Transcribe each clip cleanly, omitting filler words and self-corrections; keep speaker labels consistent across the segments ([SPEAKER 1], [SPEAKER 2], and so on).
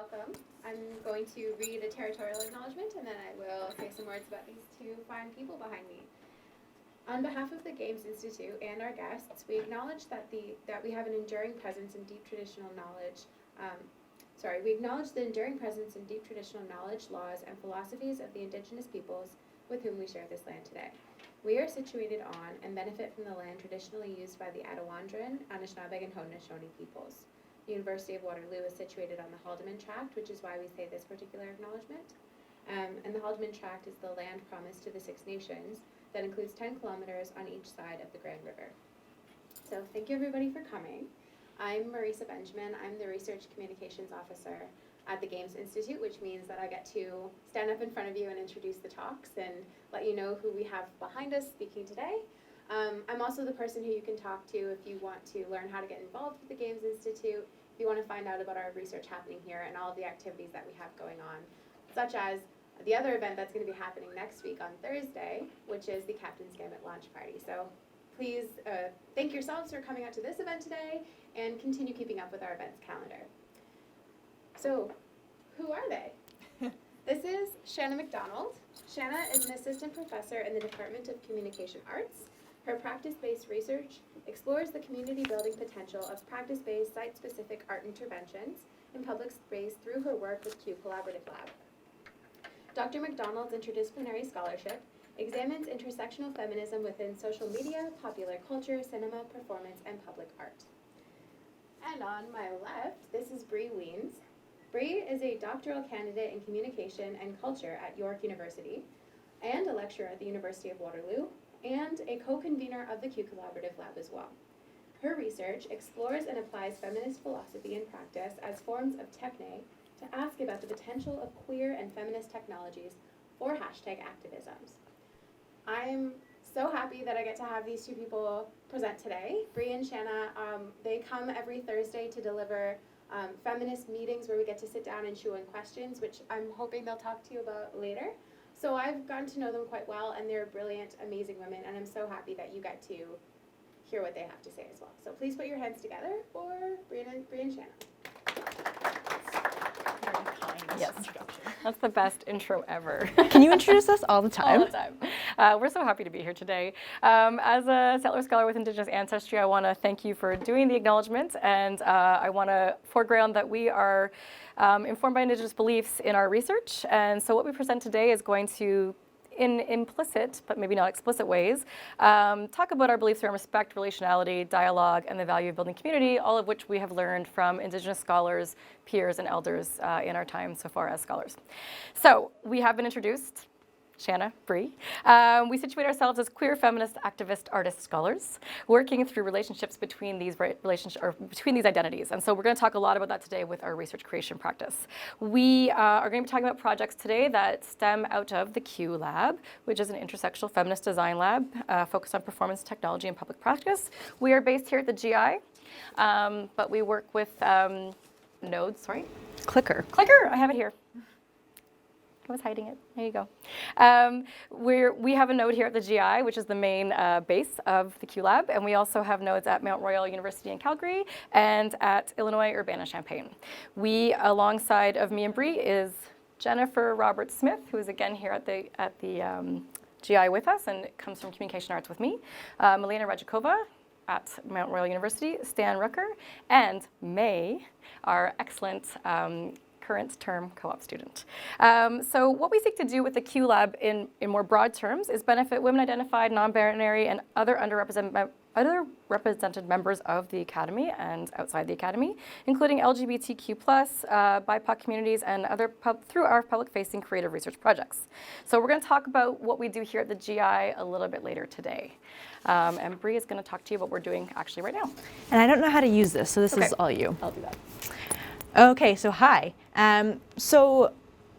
[SPEAKER 1] Welcome. I'm going to read a territorial acknowledgement and then I will say some words about these two fine people behind me. On behalf of the Games Institute and our guests, we acknowledge that we have an enduring presence in deep traditional knowledge. We acknowledge the enduring presence in deep traditional knowledge, laws, and philosophies of the Indigenous peoples with whom we share this land today. We are situated on and benefit from the land traditionally used by the Adawandran, Anishinaabe, and Haudenosaunee peoples. The University of Waterloo is situated on the Haldeman Tract, which is why we say this particular acknowledgement. And the Haldeman Tract is the land promised to the Six Nations that includes 10 kilometers on each side of the Grand River. So thank you everybody for coming. I'm Marisa Benjamin. I'm the Research Communications Officer at the Games Institute, which means that I get to stand up in front of you and introduce the talks and let you know who we have behind us speaking today. I'm also the person who you can talk to if you want to learn how to get involved with the Games Institute, if you want to find out about our research happening here and all of the activities that we have going on, such as the other event that's going to be happening next week on Thursday, which is the Captain's Gambit launch party. So please thank yourselves for coming out to this event today and continue keeping up with our events calendar. So who are they? This is Shana MacDonald. Shana is an assistant professor in the Department of Communication Arts. Her practice-based research explores the community building potential of practice-based, site-specific art interventions in public space through her work with Q Collaborative Lab. Dr. MacDonald's interdisciplinary scholarship examines intersectional feminism within social media, popular culture, cinema, performance, and public art. And on my left, this is Bri Wiens. Bri is a doctoral candidate in communication and culture at York University, and a lecturer at the University of Waterloo, and a co-convener of the Q Collaborative Lab as well. Her research explores and applies feminist philosophy in practice as forms of techne to ask about the potential of queer and feminist technologies for hashtag activisms. I'm so happy that I get to have these two people present today. Bri and Shana, they come every Thursday to deliver feminist meetings where we get to sit down and chew in questions, which I'm hoping they'll talk to you about later. So I've gotten to know them quite well, and they're brilliant, amazing women, and I'm so happy that you get to hear what they have to say as well. So please put your hands together for Bri and Shana.
[SPEAKER 2] Very kind introduction.
[SPEAKER 3] That's the best intro ever.
[SPEAKER 2] Can you introduce us all the time?
[SPEAKER 3] All the time. We're so happy to be here today. As a settler scholar with Indigenous ancestry, I want to thank you for doing the acknowledgement, and I want to foreground that we are informed by Indigenous beliefs in our research, and so what we present today is going to, in implicit, but maybe not explicit ways, talk about our beliefs around respect, relationality, dialogue, and the value of building community, all of which we have learned from Indigenous scholars, peers, and elders in our time so far as scholars. So we have been introduced. Shana, Bri. We situate ourselves as queer, feminist, activist, artist, scholars, working through relationships between these identities. And so we're going to talk a lot about that today with our research creation practice. We are going to be talking about projects today that stem out of the Q Lab, which is an intersectional feminist design lab focused on performance technology and public practice. We are based here at the GI, but we work with nodes. Sorry,
[SPEAKER 2] Clicker.
[SPEAKER 3] I have it here. I was hiding it. There you go. We have a node here at the GI, which is the main base of the Q Lab, and we also have nodes at Mount Royal University in Calgary and at Illinois Urbana-Champaign. We, alongside of me and Bri, is Jennifer Roberts-Smith, who is again here at the GI with us and comes from Communication Arts with me, Milena Radzikova at Mount Royal University, Stan Rucker, and May, our excellent current term co-op student. So what we seek to do with the Q Lab in more broad terms is benefit women identified, non-binary, and other underrepresented members of the Academy and outside the Academy, including LGBTQ+, BIPOC communities, and other through our public-facing creative research projects. So we're going to talk about what we do here at the GI a little bit later today. And Bri is going to talk to you about what we're doing actually right now.
[SPEAKER 2] And I don't know how to use this, so this is all you.
[SPEAKER 3] I'll do that.
[SPEAKER 2] Okay, so hi. So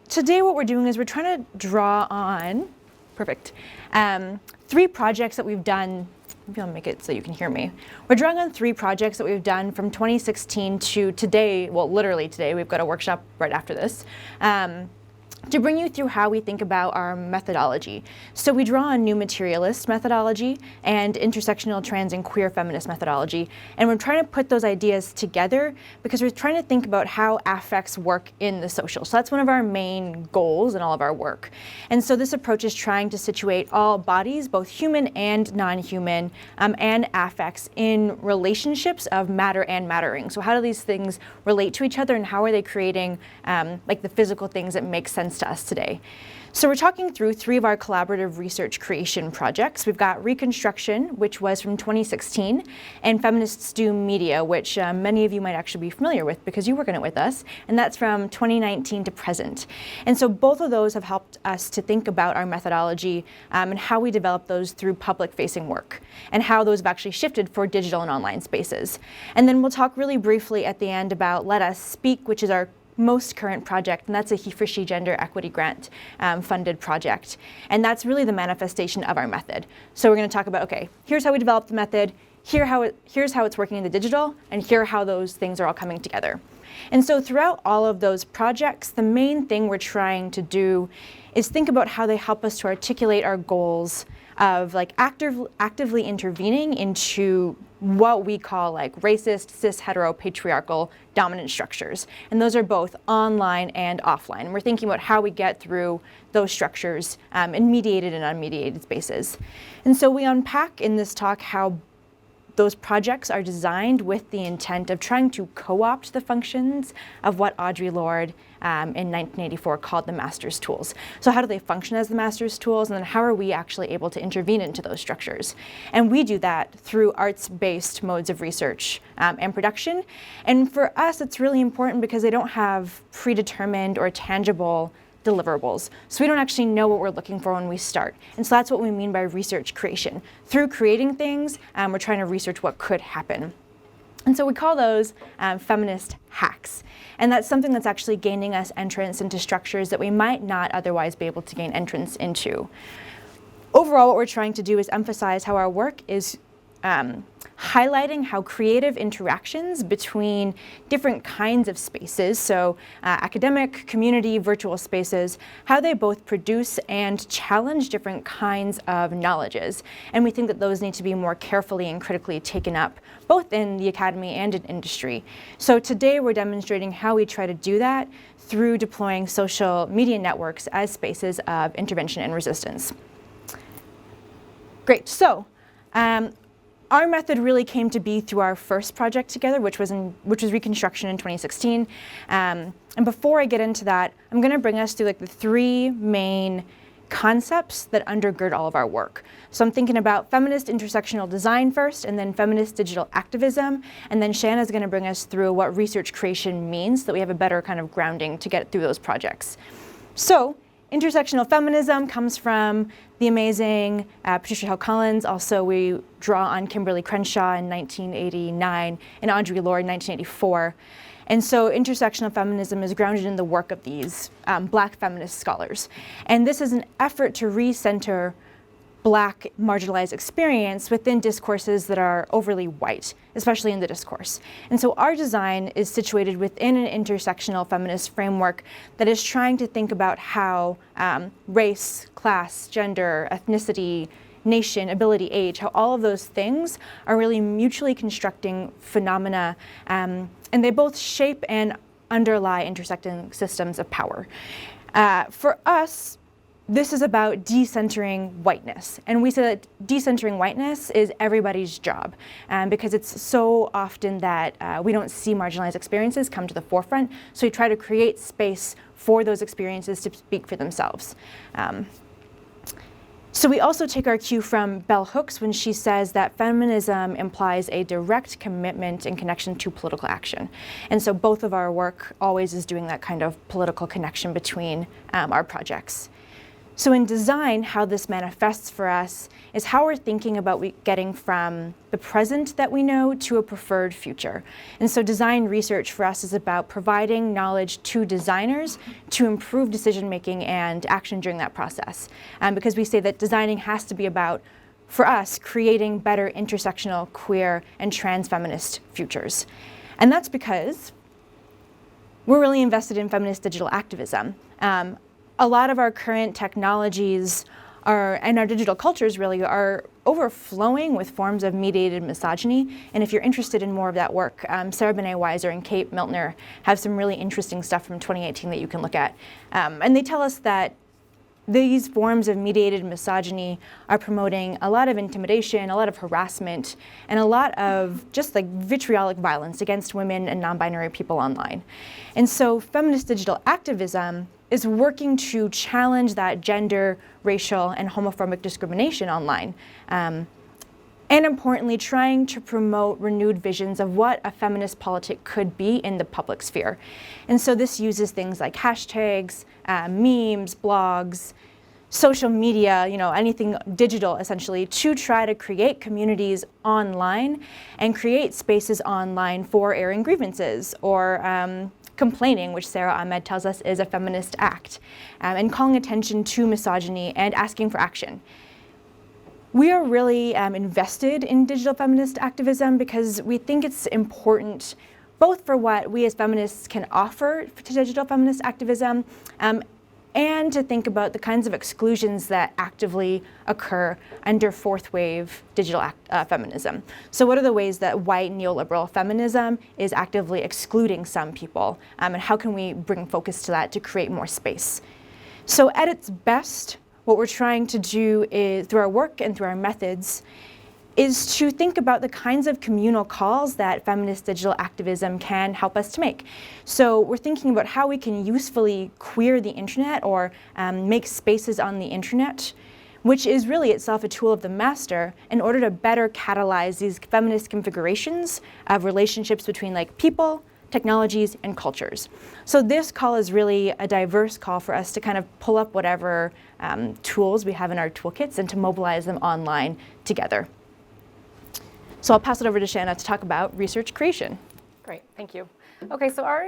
[SPEAKER 2] today what we're doing is we're trying to draw on, perfect, 3 projects that we've done. Maybe I'll make it so you can hear me. We're drawing on 3 projects that we've done from 2016 to today, well, literally today. We've got a workshop right after this. to bring you through how we think about our methodology. So we draw on new materialist methodology and intersectional trans and queer feminist methodology, and we're trying to put those ideas together because we're trying to think about how affects work in the social. So that's one of our main goals in all of our work. And so this approach is trying to situate all bodies, both human and non-human, and affects in relationships of matter and mattering. So how do these things relate to each other, and how are they creating like the physical things that make sense to us today? So we're talking through 3 of our collaborative research creation projects. We've got Reconstruction, which was from 2016, and Feminists Do Media, which many of you might actually be familiar with because you work on it with us, and that's from 2019 to present. And so both of those have helped us to think about our methodology and how we develop those through public-facing work, and how those have actually shifted for digital and online spaces. And then we'll talk really briefly at the end about Let Us Speak, which is our most current project, and that's a He for She Gender Equity Grant funded project. And that's really the manifestation of our method. So we're going to talk about, okay, here's how we developed the method, here's how it's working in the digital, and here are how those things are all coming together. And so throughout all of those projects, the main thing we're trying to do is think about how they help us to articulate our goals of like actively intervening into what we call like racist, cis, hetero, patriarchal, dominant structures. And those are both online and offline. We're thinking about how we get through those structures in mediated and unmediated spaces. And so we unpack in this talk how those projects are designed with the intent of trying to co-opt the functions of what Audre Lorde in 1984 called the master's tools. So how do they function as the master's tools, and then how are we actually able to intervene into those structures? And we do that through arts-based modes of research and production. And for us, it's really important because they don't have predetermined or tangible deliverables. So we don't actually know what we're looking for when we start. And so that's what we mean by research creation. Through creating things, we're trying to research what could happen. And so we call those feminist hacks. And that's something that's actually gaining us entrance into structures that we might not otherwise be able to gain entrance into. Overall, what we're trying to do is emphasize how our work is highlighting how creative interactions between different kinds of spaces, so academic, community, virtual spaces, how they both produce and challenge different kinds of knowledges. And we think that those need to be more carefully and critically taken up, both in the academy and in industry. So today we're demonstrating how we try to do that through deploying social media networks as spaces of intervention and resistance. Great, so our method really came to be through our first project together, which was Reconstruction in 2016. And before I get into that, I'm going to bring us through like the 3 main concepts that undergird all of our work. So I'm thinking about feminist intersectional design first, and then feminist digital activism, and then Shana's going to bring us through what research creation means so that we have a better kind of grounding to get through those projects. So intersectional feminism comes from the amazing Patricia Hill Collins. Also, we draw on Kimberly Crenshaw in 1989 and Audre Lorde in 1984. And so intersectional feminism is grounded in the work of these Black feminist scholars. And this is an effort to recenter Black marginalized experience within discourses that are overly white, especially in the discourse. And so our design is situated within an intersectional feminist framework that is trying to think about how race, class, gender, ethnicity, nation, ability, age, how all of those things are really mutually constructing phenomena, and they both shape and underlie intersecting systems of power. For us, this is about decentering whiteness. And we say that decentering whiteness is everybody's job because it's so often that we don't see marginalized experiences come to the forefront. So we try to create space for those experiences to speak for themselves. So we also take our cue from Bell Hooks when she says that feminism implies a direct commitment and connection to political action. And so both of our work always is doing that kind of political connection between our projects. So in design, how this manifests for us is how we're thinking about getting from the present that we know to a preferred future. And so design research for us is about providing knowledge to designers to improve decision-making and action during that process. Because we say that designing has to be about, for us, creating better intersectional, queer, and trans feminist futures. And that's because we're really invested in feminist digital activism. a lot of our current technologies and our digital cultures really are overflowing with forms of mediated misogyny. And if you're interested in more of that work, Sarah Benet-Weiser and Kate Miltner have some really interesting stuff from 2018 that you can look at. And they tell us that these forms of mediated misogyny are promoting a lot of intimidation, a lot of harassment, and a lot of just like vitriolic violence against women and non-binary people online. And so feminist digital activism is working to challenge that gender, racial, and homophobic discrimination online. And importantly, trying to promote renewed visions of what a feminist politic could be in the public sphere. And so this uses things like hashtags, memes, blogs, social media, anything digital essentially, to try to create communities online and create spaces online for airing grievances or complaining, which Sarah Ahmed tells us is a feminist act, and calling attention to misogyny and asking for action. We are really invested in digital feminist activism because we think it's important both for what we as feminists can offer to digital feminist activism and to think about the kinds of exclusions that actively occur under fourth wave digital feminism. So what are the ways that white neoliberal feminism is actively excluding some people, and how can we bring focus to that to create more space? So at its best, what we're trying to do is, through our work and through our methods, is to think about the kinds of communal calls that feminist digital activism can help us to make. So we're thinking about how we can usefully queer the internet or make spaces on the internet, which is really itself a tool of the master, in order to better catalyze these feminist configurations of relationships between people, technologies, and cultures. So this call is really a diverse call for us to kind of pull up whatever tools we have in our toolkits and to mobilize them online together. So I'll pass it over to Shana to talk about research creation.
[SPEAKER 3] Great, thank you. Okay, so our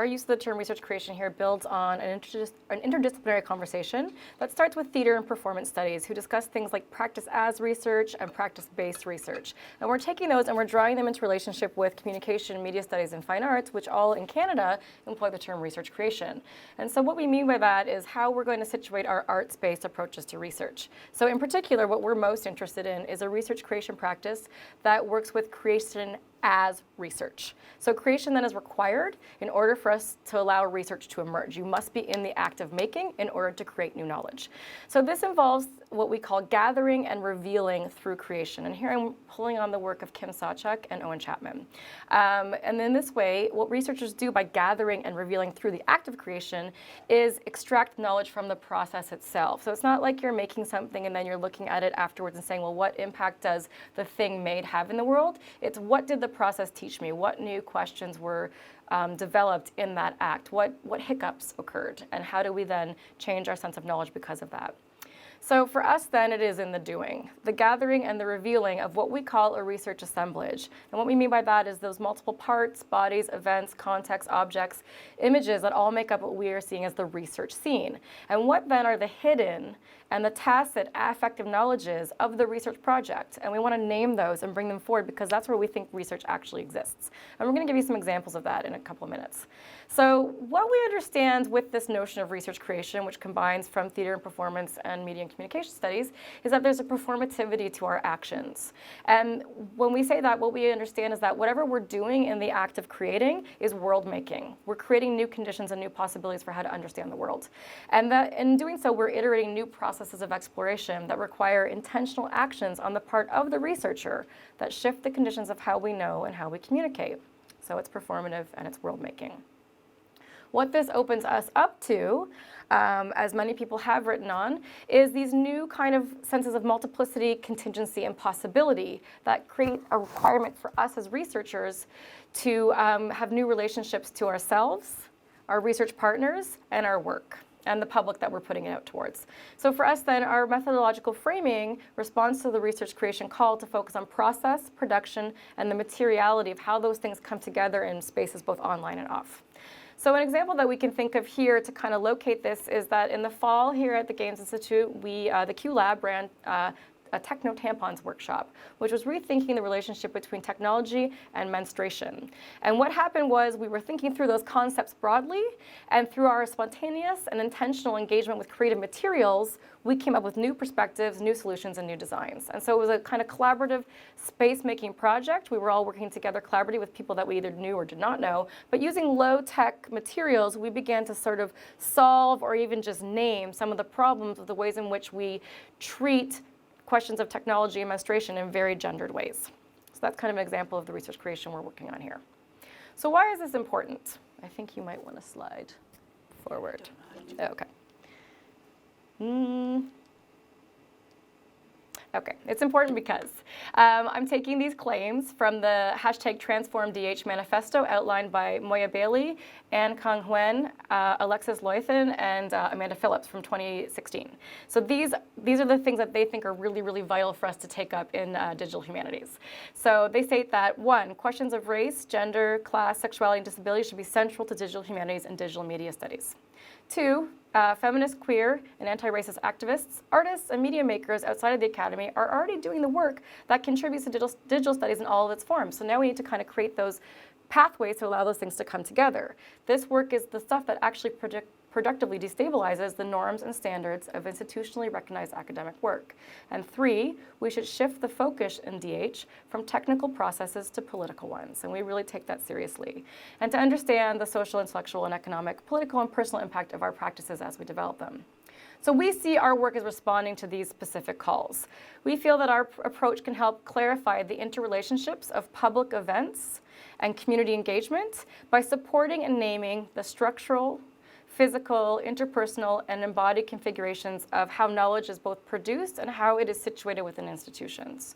[SPEAKER 3] use of the term research creation here builds on an interdisciplinary conversation that starts with theater and performance studies, who discuss things like practice as research and practice-based research. And we're taking those and we're drawing them into relationship with communication, media studies, and fine arts, which all in Canada employ the term research creation. And so what we mean by that is how we're going to situate our arts-based approaches to research. So in particular, what we're most interested in is a research creation practice that works with creation as research. So creation then is required in order for us to allow research to emerge. You must be in the act of making in order to create new knowledge. So this involves what we call gathering and revealing through creation. And here I'm pulling on the work of Kim Sawchuk and Owen Chapman. And in this way, what researchers do by gathering and revealing through the act of creation is extract knowledge from the process itself. So it's not like you're making something and then you're looking at it afterwards and saying, well, what impact does the thing made have in the world? It's what did the process teach me? What new questions were developed in that act? What hiccups occurred? And how do we then change our sense of knowledge because of that? So for us then, it is in the doing, the gathering and the revealing of what we call a research assemblage. And what we mean by that is those multiple parts, bodies, events, contexts, objects, images that all make up what we are seeing as the research scene. And what then are the hidden and the tacit affective knowledges of the research project. And we want to name those and bring them forward because that's where we think research actually exists. And we're going to give you some examples of that in a couple of minutes. So what we understand with this notion of research creation, which combines from theater and performance and media and communication studies, is that there's a performativity to our actions. And when we say that, what we understand is that whatever we're doing in the act of creating is world making. We're creating new conditions and new possibilities for how to understand the world. And that in doing so, we're iterating new processes of exploration that require intentional actions on the part of the researcher that shift the conditions of how we know and how we communicate. So it's performative and it's world making. What this opens us up to, as many people have written on, is these new kind of senses of multiplicity, contingency, and possibility that create a requirement for us as researchers to have new relationships to ourselves, our research partners, and our work, and the public that we're putting it out towards. So for us then, our methodological framing responds to the research creation call to focus on process, production, and the materiality of how those things come together in spaces both online and off. So an example that we can think of here to kind of locate this is that in the fall here at the Games Institute, the Q Lab ran a techno tampons workshop, which was rethinking the relationship between technology and menstruation. And what happened was we were thinking through those concepts broadly, and through our spontaneous and intentional engagement with creative materials, we came up with new perspectives, new solutions, and new designs. And so it was a kind of collaborative space-making project. We were all working together collaboratively with people that we either knew or did not know. But using low-tech materials, we began to sort of solve or even just name some of the problems of the ways in which we treat questions of technology and menstruation in very gendered ways. So that's kind of an example of the research creation we're working on here. So why is this important? I think you might want to slide forward. Okay. Okay, it's important because I'm taking these claims from the #TransformDH manifesto outlined by Moya Bailey, Anne Kang Huen, Alexis Loithen, and Amanda Phillips from 2016. So these are the things that they think are really, really vital for us to take up in digital humanities. So they state that 1, questions of race, gender, class, sexuality, and disability should be central to digital humanities and digital media studies. 2, feminist, queer, and anti-racist activists, artists, and media makers outside of the academy are already doing the work that contributes to digital studies in all of its forms. So now we need to kind of create those pathways to allow those things to come together. This work is the stuff that actually productively destabilizes the norms and standards of institutionally recognized academic work. And 3, we should shift the focus in DH from technical processes to political ones, and we really take that seriously. And to understand the social, intellectual, and economic, political, and personal impact of our practices as we develop them. So we see our work as responding to these specific calls. We feel that our approach can help clarify the interrelationships of public events and community engagement by supporting and naming the structural, physical, interpersonal, and embodied configurations of how knowledge is both produced and how it is situated within institutions.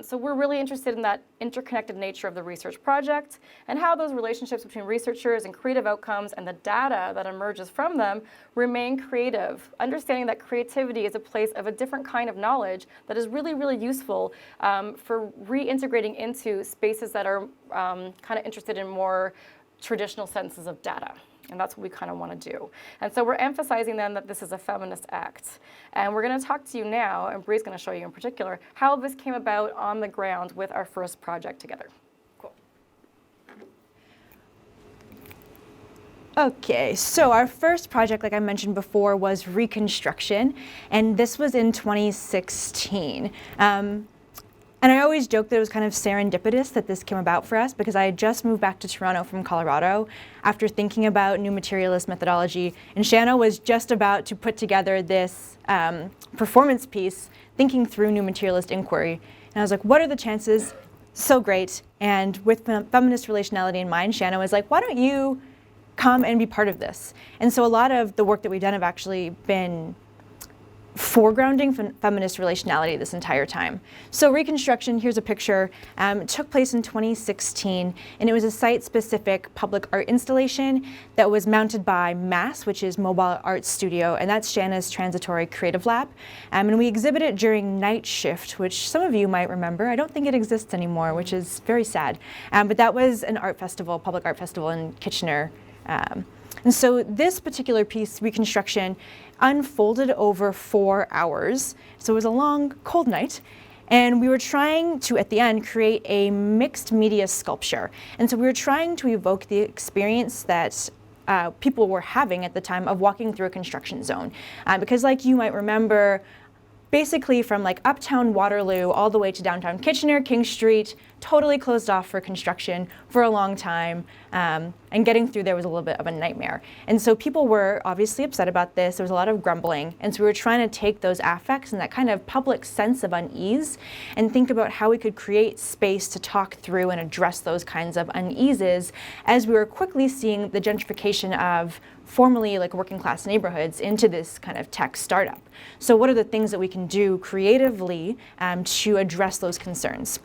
[SPEAKER 3] So we're really interested in that interconnected nature of the research project and how those relationships between researchers and creative outcomes and the data that emerges from them remain creative, understanding that creativity is a place of a different kind of knowledge that is really, really useful for reintegrating into spaces that are kind of interested in more traditional senses of data. And that's what we kind of want to do. And so we're emphasizing then that this is a feminist act. And we're going to talk to you now, and Bri's going to show you in particular, how this came about on the ground with our first project together. Cool.
[SPEAKER 2] Okay, so our first project, like I mentioned before, was Reconstruction, and this was in 2016. And I always joke that it was kind of serendipitous that this came about for us because I had just moved back to Toronto from Colorado after thinking about new materialist methodology, and Shana was just about to put together this performance piece thinking through new materialist inquiry. And I was like, what are the chances? So great. And with feminist relationality in mind, Shana was like, why don't you come and be part of this? And so a lot of the work that we've done have actually been foregrounding feminist relationality this entire time. So Reconstruction, here's a picture. It took place in 2016, and it was a site-specific public art installation that was mounted by MASS, which is Mobile Art Studio, and that's Shana's transitory creative lab. And we exhibited during Night Shift, which some of you might remember. I don't think it exists anymore, which is very sad. But that was an art festival, public art festival in Kitchener. And so this particular piece, Reconstruction, unfolded over 4 hours. So it was a long, cold night. And we were trying to, at the end, create a mixed media sculpture. And so we were trying to evoke the experience that people were having at the time of walking through a construction zone. Because like you might remember, basically from like uptown Waterloo all the way to downtown Kitchener, King Street, totally closed off for construction for a long time. And getting through there was a little bit of a nightmare. And so people were obviously upset about this. There was a lot of grumbling. And so we were trying to take those affects and that kind of public sense of unease and think about how we could create space to talk through and address those kinds of uneases as we were quickly seeing the gentrification of formerly like working class neighborhoods into this kind of tech startup. So what are the things that we can do creatively to address those concerns?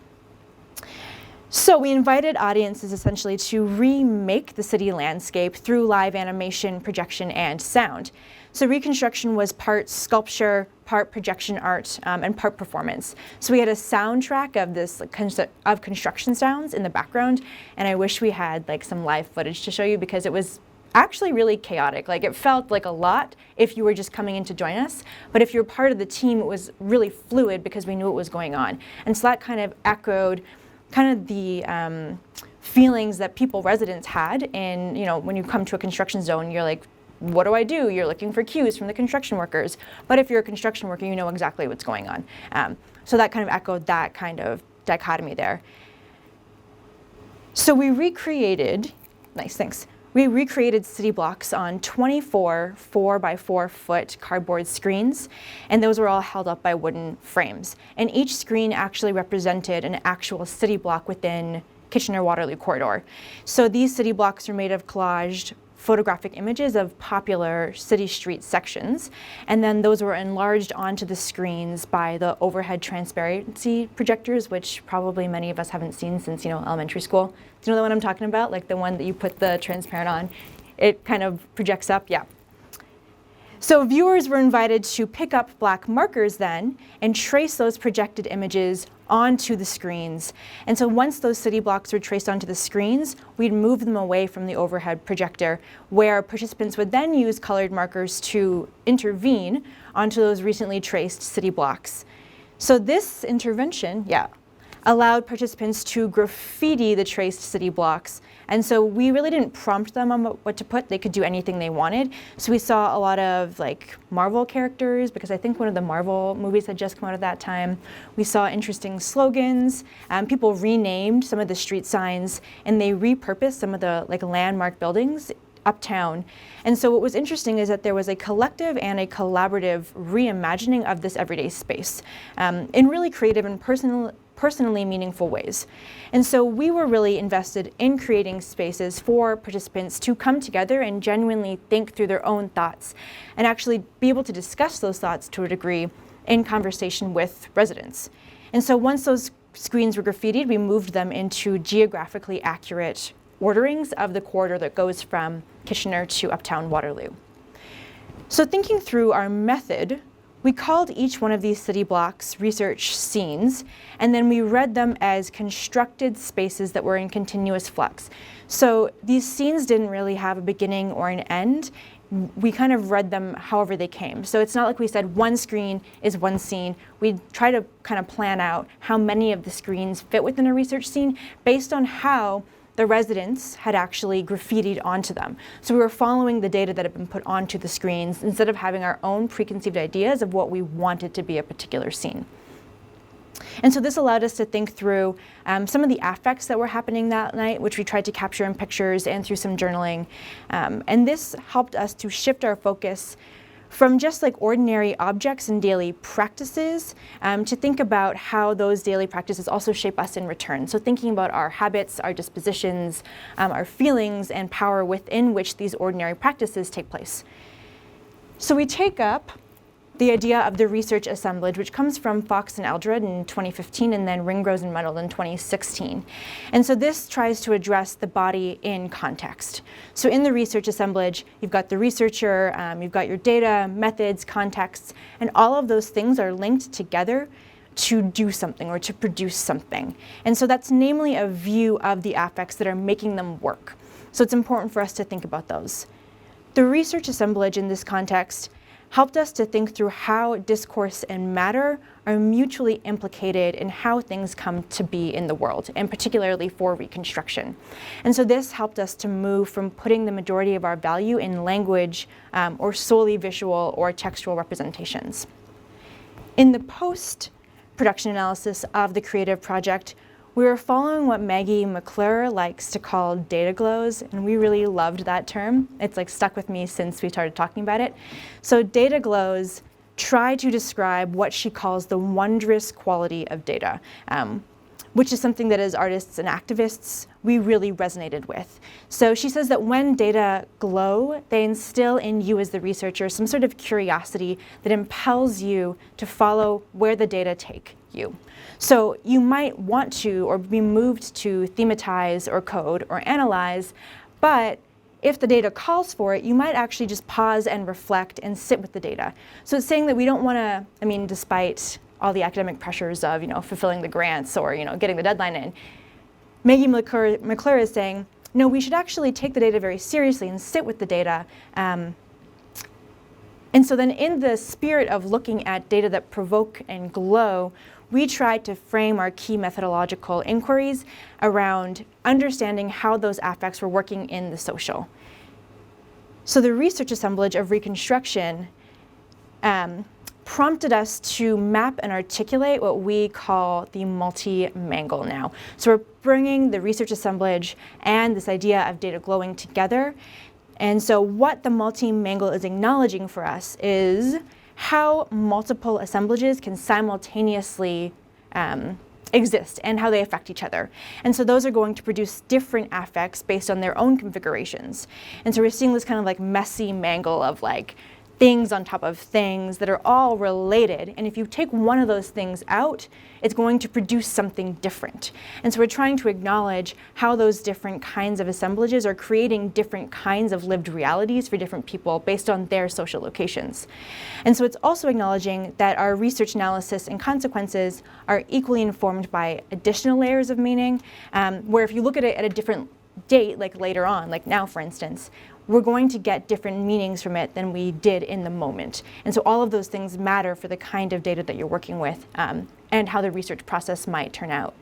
[SPEAKER 2] So we invited audiences essentially to remake the city landscape through live animation, projection, and sound. So Reconstruction was part sculpture, part projection art, and part performance. So we had a soundtrack of this of construction sounds in the background, and I wish we had like some live footage to show you because it was actually really chaotic. Like it felt like a lot if you were just coming in to join us, but if you're part of the team, it was really fluid because we knew what was going on. And so that kind of echoed kind of the feelings that residents had in, when you come to a construction zone, you're like, what do I do? You're looking for cues from the construction workers. But if you're a construction worker, you know exactly what's going on. So that kind of echoed that kind of dichotomy there. So we recreated, nice, thanks. We recreated city blocks on 24 4x4-foot cardboard screens, and those were all held up by wooden frames. And each screen actually represented an actual city block within Kitchener-Waterloo corridor. So these city blocks are made of collaged photographic images of popular city street sections, and then those were enlarged onto the screens by the overhead transparency projectors, which probably many of us haven't seen since elementary school. Do you know the one I'm talking about? Like the one that you put the transparent on, it kind of projects up, yeah. So viewers were invited to pick up black markers then and trace those projected images onto the screens. And so once those city blocks were traced onto the screens, we'd move them away from the overhead projector, where participants would then use colored markers to intervene onto those recently traced city blocks. So this intervention, allowed participants to graffiti the traced city blocks. And so we really didn't prompt them on what to put. They could do anything they wanted. So we saw a lot of like Marvel characters, because I think one of the Marvel movies had just come out at that time. We saw interesting slogans. People renamed some of the street signs, and they repurposed some of the like landmark buildings uptown. And so what was interesting is that there was a collective and a collaborative reimagining of this everyday space in really creative and personally meaningful ways. And so we were really invested in creating spaces for participants to come together and genuinely think through their own thoughts and actually be able to discuss those thoughts to a degree in conversation with residents. And so once those screens were graffitied, we moved them into geographically accurate orderings of the corridor that goes from Kitchener to Uptown Waterloo. So thinking through our method, we called each one of these city blocks research scenes, and then we read them as constructed spaces that were in continuous flux. So these scenes didn't really have a beginning or an end. We kind of read them however they came. So it's not like we said one screen is one scene. We try to kind of plan out how many of the screens fit within a research scene based on how the residents had actually graffitied onto them. So we were following the data that had been put onto the screens instead of having our own preconceived ideas of what we wanted to be a particular scene. And so this allowed us to think through some of the affects that were happening that night, which we tried to capture in pictures and through some journaling. And this helped us to shift our focus from just like ordinary objects and daily practices to think about how those daily practices also shape us in return. So thinking about our habits, our dispositions, our feelings, and power within which these ordinary practices take place. So we take up the idea of the research assemblage, which comes from Fox and Eldred in 2015 and then Ringrose and Reynolds in 2016. And so this tries to address the body in context. So in the research assemblage, you've got the researcher, you've got your data, methods, contexts, and all of those things are linked together to do something or to produce something. And so that's namely a view of the affects that are making them work. So it's important for us to think about those. The research assemblage in this context helped us to think through how discourse and matter are mutually implicated in how things come to be in the world, and particularly for Reconstruction. And so this helped us to move from putting the majority of our value in language or solely visual or textual representations. In the post-production analysis of the creative project, we were following what Maggie McClure likes to call data glows, and we really loved that term. It's like stuck with me since we started talking about it. So data glows try to describe what she calls the wondrous quality of data, which is something that as artists and activists, we really resonated with. So she says that when data glow, they instill in you as the researcher some sort of curiosity that impels you to follow where the data take you. So you might want to or be moved to thematize or code or analyze, but if the data calls for it, you might actually just pause and reflect and sit with the data. So it's saying that we don't want to, despite all the academic pressures of, fulfilling the grants or, getting the deadline in, Maggie McClure is saying, no, we should actually take the data very seriously and sit with the data. And so then in the spirit of looking at data that provoke and glow, we tried to frame our key methodological inquiries around understanding how those affects were working in the social. So the research assemblage of Reconstruction prompted us to map and articulate what we call the multimangal now. So we're bringing the research assemblage and this idea of data glowing together. And so what the multimangal is acknowledging for us is how multiple assemblages can simultaneously exist and how they affect each other. And so those are going to produce different affects based on their own configurations. And so we're seeing this kind of like messy mangle of like things on top of things that are all related. And if you take one of those things out, it's going to produce something different. And so we're trying to acknowledge how those different kinds of assemblages are creating different kinds of lived realities for different people based on their social locations. And so it's also acknowledging that our research analysis and consequences are equally informed by additional layers of meaning, where if you look at it at a different date, like later on, like now for instance, we're going to get different meanings from it than we did in the moment. And so all of those things matter for the kind of data that you're working with and how the research process might turn out.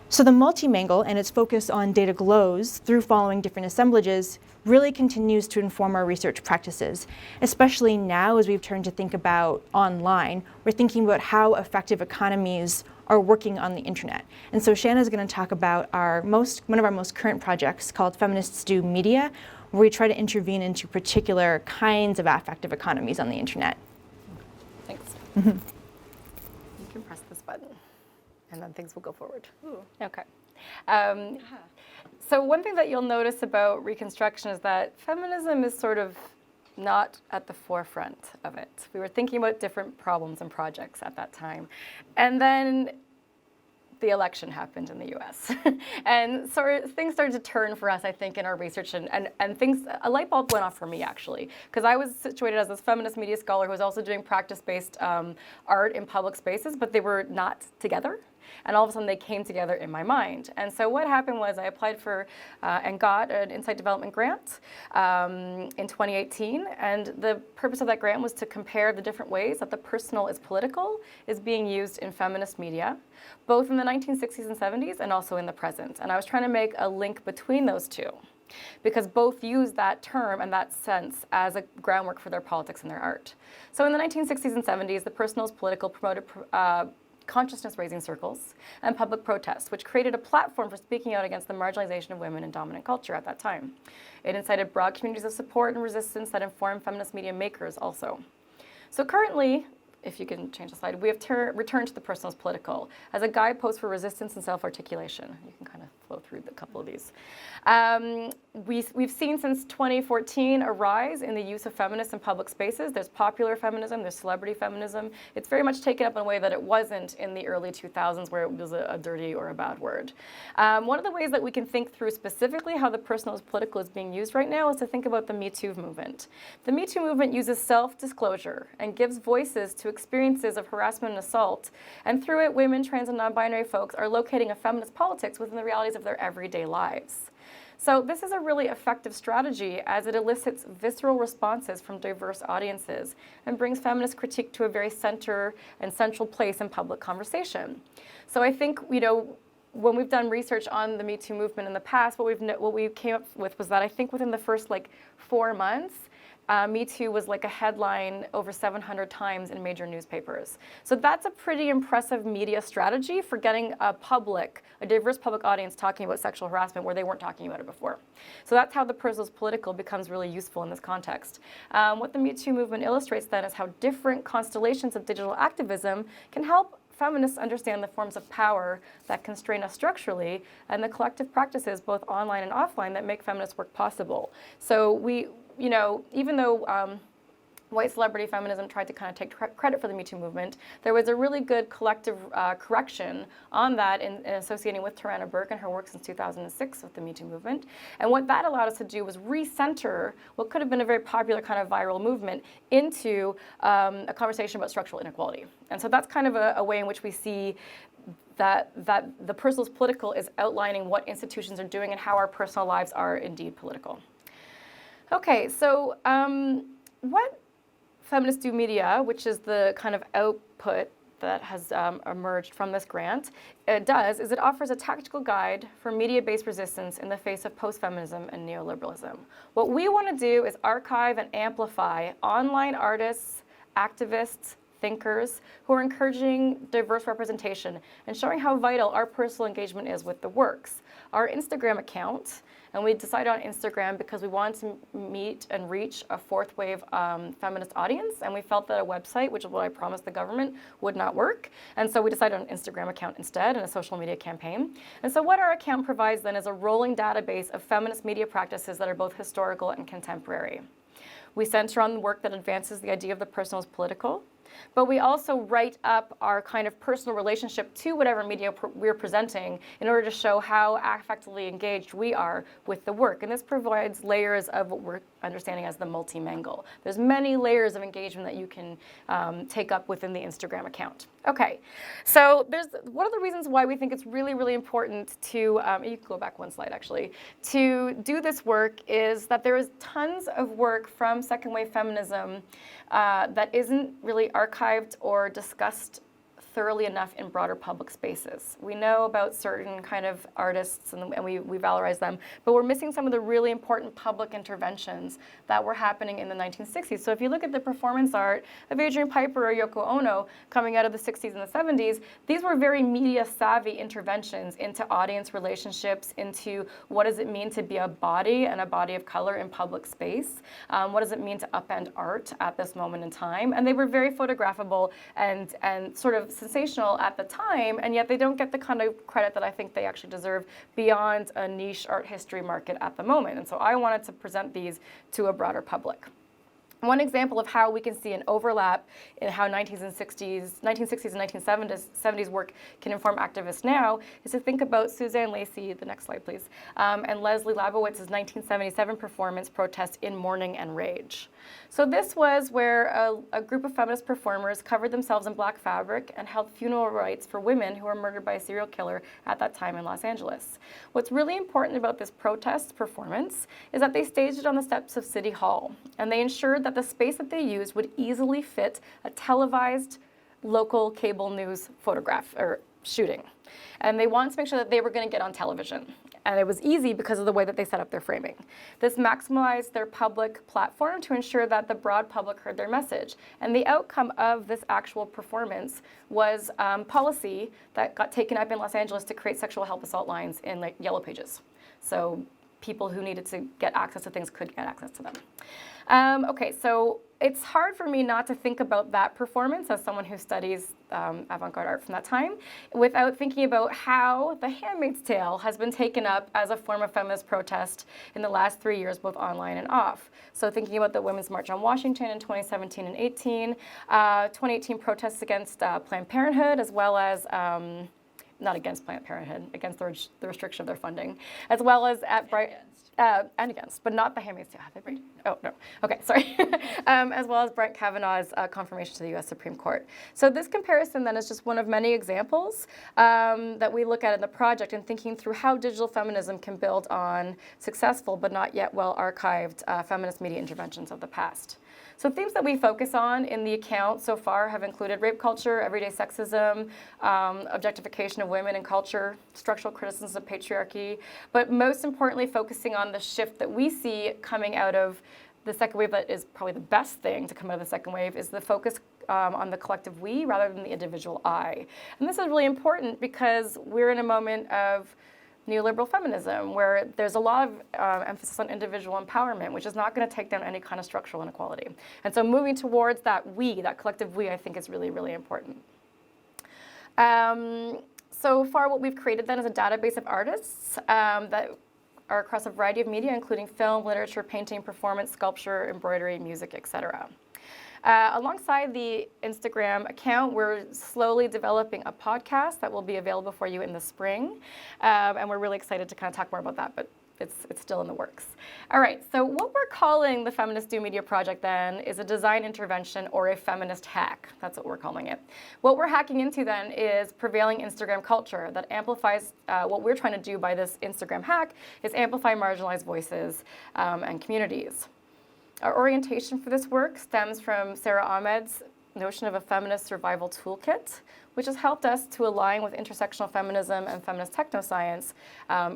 [SPEAKER 2] So the multimangal and its focus on data glows through following different assemblages really continues to inform our research practices, especially now as we've turned to think about online. We're thinking about how effective economies are working on the internet. And so Shana is going to talk about one of our most current projects called Feminists Do Media, where we try to intervene into particular kinds of affective economies on the internet.
[SPEAKER 3] Thanks.
[SPEAKER 2] Mm-hmm.
[SPEAKER 3] You can press this button, and then things will go forward.
[SPEAKER 1] Ooh.
[SPEAKER 3] Okay. So one thing that you'll notice about Reconstruction is that feminism is sort of not at the forefront of it. We were thinking about different problems and projects at that time. And then the election happened in the US. And so things started to turn for us, I think, in our research, and things, a light bulb went off for me, actually, because I was situated as this feminist media scholar who was also doing practice-based art in public spaces, but they were not together. And all of a sudden they came together in my mind. And so what happened was I applied for and got an Insight Development grant in 2018. And the purpose of that grant was to compare the different ways that the personal is political is being used in feminist media, both in the 1960s and 70s and also in the present. And I was trying to make a link between those two, because both use that term and that sense as a groundwork for their politics and their art. So in the 1960s and 70s, the personal is political promoted consciousness-raising circles and public protests, which created a platform for speaking out against the marginalization of women in dominant culture at that time. It incited broad communities of support and resistance that informed feminist media makers also. So currently, if you can change the slide, we have returned to the personal as political as a guidepost for resistance and self-articulation. You can kind of flow through a couple of these. We've seen since 2014 a rise in the use of feminists in public spaces. There's popular feminism, there's celebrity feminism. It's very much taken up in a way that it wasn't in the early 2000s, where it was a dirty or a bad word. One of the ways that we can think through specifically how the personal is political is being used right now is to think about the Me Too movement. The Me Too movement uses self-disclosure and gives voices to experiences of harassment and assault, and through it, women, trans, and non-binary folks are locating a feminist politics within the realities of their everyday lives. So this is a really effective strategy as it elicits visceral responses from diverse audiences and brings feminist critique to a very center and central place in public conversation. So I think, when we've done research on the Me Too movement in the past, what we came up with was that I think within the first 4 months, Me Too was like a headline over 700 times in major newspapers. So that's a pretty impressive media strategy for getting a diverse public audience talking about sexual harassment where they weren't talking about it before. So that's how the personal is political becomes really useful in this context. What the Me Too movement illustrates then is how different constellations of digital activism can help feminists understand the forms of power that constrain us structurally and the collective practices, both online and offline, that make feminist work possible. So even though white celebrity feminism tried to kind of take credit for the Me Too movement, there was a really good collective correction on that in associating with Tarana Burke and her work since 2006 with the Me Too movement. And what that allowed us to do was recenter what could have been a very popular kind of viral movement into a conversation about structural inequality. And so that's kind of a way in which we see that the personal is political is outlining what institutions are doing and how our personal lives are indeed political. Okay, so what Feminists Do Media, which is the kind of output that has emerged from this grant, does is it offers a tactical guide for media-based resistance in the face of post-feminism and neoliberalism. What we want to do is archive and amplify online artists, activists, thinkers who are encouraging diverse representation and showing how vital our personal engagement is with the works. Our Instagram account, and we decided on Instagram because we wanted to meet and reach a fourth wave feminist audience, and we felt that a website, which is what I promised the government, would not work. And so we decided on an Instagram account instead and a social media campaign. And so what our account provides then is a rolling database of feminist media practices that are both historical and contemporary. We center on the work that advances the idea of the personal as political, but we also write up our kind of personal relationship to whatever media we're presenting in order to show how affectively engaged we are with the work. And this provides layers of what we're understanding as the multimangal. There's many layers of engagement that you can take up within the Instagram account. Okay, so there's one of the reasons why we think it's really, really important to, you can go back one slide actually, to do this work is that there is tons of work from second wave feminism that isn't really archived or discussed thoroughly enough in broader public spaces. We know about certain kind of artists and we valorize them, but we're missing some of the really important public interventions that were happening in the 1960s. So if you look at the performance art of Adrian Piper or Yoko Ono coming out of the 60s and the 70s, these were very media savvy interventions into audience relationships, into what does it mean to be a body and a body of color in public space? What does it mean to upend art at this moment in time? And they were very photographable and sort of sensational at the time, and yet they don't get the kind of credit that I think they actually deserve beyond a niche art history market at the moment. And so I wanted to present these to a broader public. One example of how we can see an overlap in how 1960s and 1970s work can inform activists now is to think about Suzanne Lacey, the next slide please, and Leslie Labowitz's 1977 performance protest In Mourning and Rage. So this was where a group of feminist performers covered themselves in black fabric and held funeral rites for women who were murdered by a serial killer at that time in Los Angeles. What's really important about this protest performance is that they staged it on the steps of City Hall, and they ensured that the space that they used would easily fit a televised local cable news photograph or shooting. And they wanted to make sure that they were going to get on television. And it was easy because of the way that they set up their framing. This maximized their public platform to ensure that the broad public heard their message. And the outcome of this actual performance was policy that got taken up in Los Angeles to create sexual help assault lines in like yellow pages. So people who needed to get access to things could get access to them. Okay, so it's hard for me not to think about that performance as someone who studies avant-garde art from that time without thinking about how The Handmaid's Tale has been taken up as a form of feminist protest in the last 3 years, both online and off. So thinking about the Women's March on Washington in 2017 and 18, 2018 protests against Planned Parenthood, as well as not against Planned Parenthood, against the restriction of their funding, as well as at and against, but not The Handmaid's Tale. Have they right? Oh, no. Okay, sorry. As well as Brett Kavanaugh's confirmation to the U.S. Supreme Court. So this comparison then is just one of many examples that we look at in the project and thinking through how digital feminism can build on successful but not yet well archived feminist media interventions of the past. So themes that we focus on in the account so far have included rape culture, everyday sexism, objectification of women in culture, structural criticisms of patriarchy, but most importantly focusing on the shift that we see coming out of the second wave that is probably the best thing to come out of the second wave is the focus on the collective we rather than the individual I. And this is really important because we're in a moment of neoliberal feminism, where there's a lot of emphasis on individual empowerment, which is not going to take down any kind of structural inequality. And so moving towards that we, that collective we, I think is really, really important. So far what we've created then is a database of artists that are across a variety of media, including film, literature, painting, performance, sculpture, embroidery, music, etc. Alongside the Instagram account, we're slowly developing a podcast that will be available for you in the spring. And we're really excited to kind of talk more about that, but it's still in the works. All right, so what we're calling the Feminists Do Media project then is a design intervention or a feminist hack. That's what we're calling it. What we're hacking into then is prevailing Instagram culture that amplifies what we're trying to do by this Instagram hack is amplify marginalized voices and communities. Our orientation for this work stems from Sarah Ahmed's notion of a feminist survival toolkit, which has helped us to align with intersectional feminism and feminist technoscience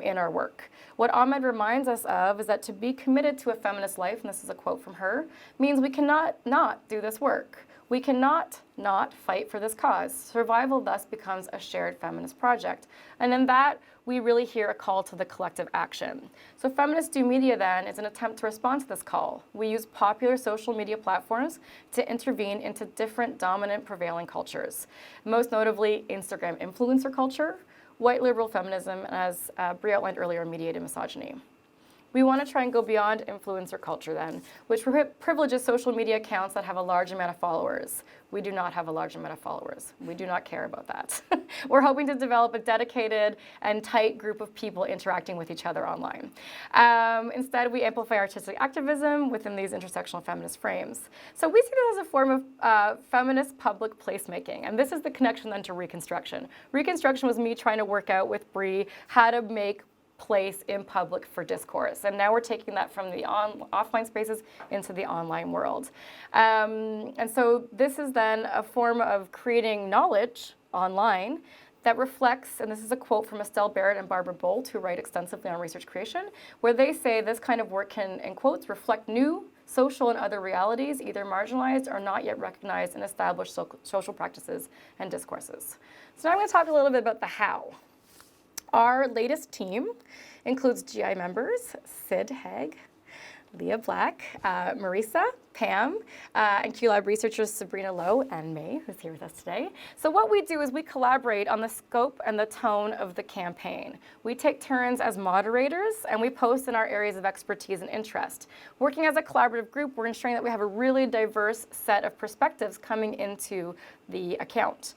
[SPEAKER 3] in our work. What Ahmed reminds us of is that to be committed to a feminist life, and this is a quote from her, means we cannot not do this work. We cannot not fight for this cause. Survival thus becomes a shared feminist project. And in that, we really hear a call to the collective action. So Feminists Do Media then is an attempt to respond to this call. We use popular social media platforms to intervene into different dominant prevailing cultures, most notably Instagram influencer culture, white liberal feminism, and as Bri outlined earlier, mediated misogyny. We want to try and go beyond influencer culture then, which privileges social media accounts that have a large amount of followers. We do not have a large amount of followers. We do not care about that. We're hoping to develop a dedicated and tight group of people interacting with each other online. Instead, we amplify artistic activism within these intersectional feminist frames. So we see this as a form of feminist public placemaking, and this is the connection then to Reconstruction. Reconstruction was me trying to work out with Bri how to make place in public for discourse. And now we're taking that from the offline spaces into the online world. And so this is then a form of creating knowledge online that reflects, and this is a quote from Estelle Barrett and Barbara Bolt, who write extensively on research creation, where they say this kind of work can, in quotes, reflect new social and other realities, either marginalized or not yet recognized in established social practices and discourses. So now I'm going to talk a little bit about the how. Our latest team includes GI members, Sid Haig, Leah Black, Marisa, Pam, and QLab researchers Sabrina Lowe and May, who's here with us today. So what we do is we collaborate on the scope and the tone of the campaign. We take turns as moderators and we post in our areas of expertise and interest. Working as a collaborative group, we're ensuring that we have a really diverse set of perspectives coming into the account.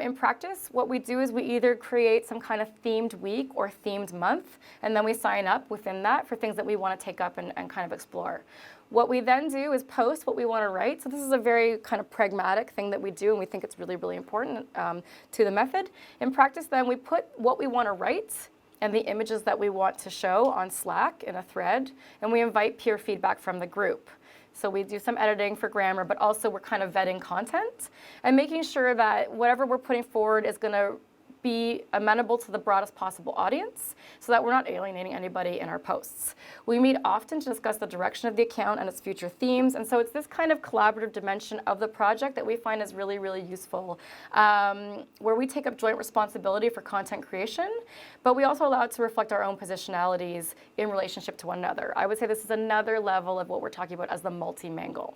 [SPEAKER 3] In practice, what we do is we either create some kind of themed week or themed month, and then we sign up within that for things that we want to take up and kind of explore. What we then do is post what we want to write. So this is a very kind of pragmatic thing that we do, and we think it's really, really important to the method. In practice, then, we put what we want to write and the images that we want to show on Slack in a thread, and we invite peer feedback from the group. So we do some editing for grammar, but also we're kind of vetting content and making sure that whatever we're putting forward is going to be amenable to the broadest possible audience so that we're not alienating anybody in our posts. We meet often to discuss the direction of the account and its future themes, and so it's this kind of collaborative dimension of the project that we find is really, really useful, where we take up joint responsibility for content creation, but we also allow it to reflect our own positionalities in relationship to one another. I would say this is another level of what we're talking about as the multimangal.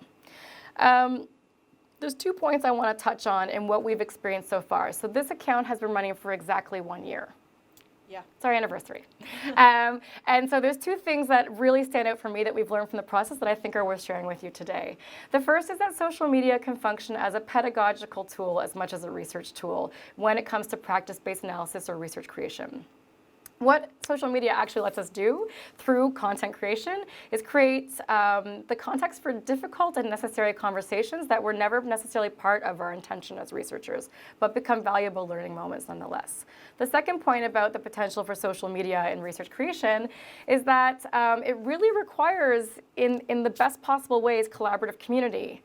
[SPEAKER 3] There's 2 points I want to touch on in what we've experienced so far. So this account has been running for exactly 1 year. Yeah. It's our anniversary. And so there's 2 things that really stand out for me that we've learned from the process that I think are worth sharing with you today. The first is that social media can function as a pedagogical tool as much as a research tool when it comes to practice-based analysis or research creation. What social media actually lets us do through content creation is create the context for difficult and necessary conversations that were never necessarily part of our intention as researchers, but become valuable learning moments nonetheless. The second point about the potential for social media in research creation is that it really requires, in the best possible ways, collaborative community